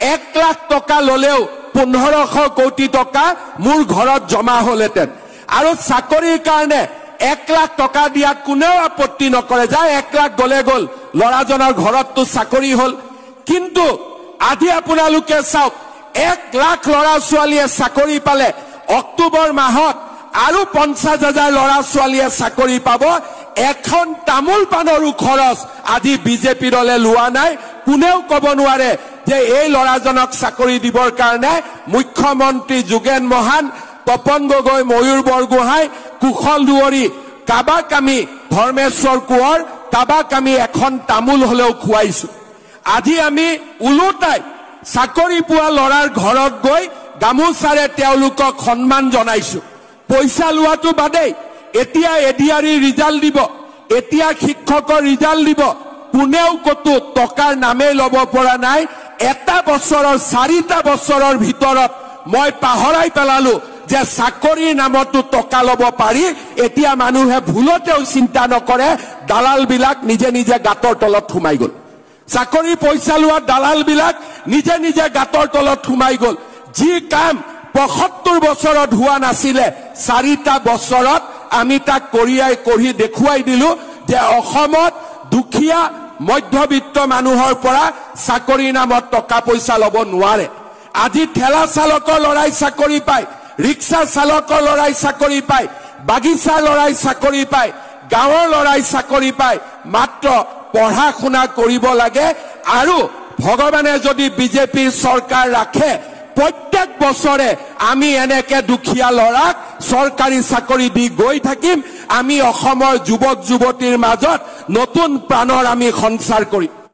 1 লাখ টকা ললেও 1500 কোটি টকা মোৰ ঘৰত জমা হলহেঁতেন আৰু চাকৰিৰ কাৰণে 1 লাখ টকা দিয়াত কোনেও আপত্তি নকৰে যায় 1 লাখ গলে গল লৰাজনৰ ঘৰতটো চাকৰি হল কিন্তু আজি আপোনালোকে চাওক 1 লাখ লৰা ছোৱালীয়ে চাকৰি পালে অক্টোবৰ মাহত আৰু 50,000 লৰা ছোৱালীয়ে চাকৰি পাব এখন তামোল পানৰো খৰচ আজি বিজেপি দলে লোৱা নাই কোনেও ক'ব নোৱাৰে যে এই লৰাজনক চাকৰি দিবৰ কাৰণে মুখ্যমন্ত্ৰী যোগেন মহান তপন গগৈ ময়ূৰ বৰগোহাঁই কুশল দুৱৰী কাবাক আমি ধৰ্মেশ্বৰ কোঁৱৰ কাবাক আমি এখন তামোল হলেও খুৱাইছো আজি আমি উলুটাই চাকৰি পোৱা লৰাৰ ঘৰত গৈ গামোচাৰে তেওঁলোকক সন্মান জনাইছো পইচা লোৱাটো বাদেই এতিয়া এডিআৰি ৰিজাল্ট দিব এতিয়া শিক্ষকৰ ৰিজাল্ট দিব কোনেও কতো টকাৰ নামে লব পৰা নাই এটা বছৰৰ 4টা বছৰৰ ভিতৰত মই পাহৰাই পেলালো যে চাকৰিৰ নামতো টকা লব পাৰি এতিয়া মানুহে ভুলতেও চিন্তা নকৰে দালাল বিলাক নিজে নিজে গাতৰ তলত সোমাই গল চাকৰি পইচা লোৱা দালাল বিলাক নিজে নিজে গাতৰ তলত সোমাই গল যি কাম 75 বছৰত হোৱা নাছিলে 4টা বছৰত আমি তাক কৰি দেখুৱাই দিলো যে অসমত দুখীয়া মধ্যবিত্ত মানুহৰ পৰা চাকৰিৰ নামত টকা পইচা লব নোৱাৰে আজি ঠেলা চালকৰ লৰাই চাকৰি পায় ৰিক্সা চালকৰ লৰাই চাকৰি পায় বাগিচা লৰাই চাকৰি পায় গাঁৱৰ লৰাই চাকৰি পায় মাত্ৰ পঢ়া শুনা কৰিব লাগে আৰু ভগৱানে যদি বিজেপিৰ চৰকাৰ ৰাখে প্ৰত্যেক বছৰে আমি এনেকে দুখীয়া লৰাক চৰকাৰী চাকৰি দি গৈ থাকিম আমি অসমৰ যুৱক যুৱতীৰ মাজত নতুন প্ৰাণৰ আমি সঞ্চাৰ কৰিম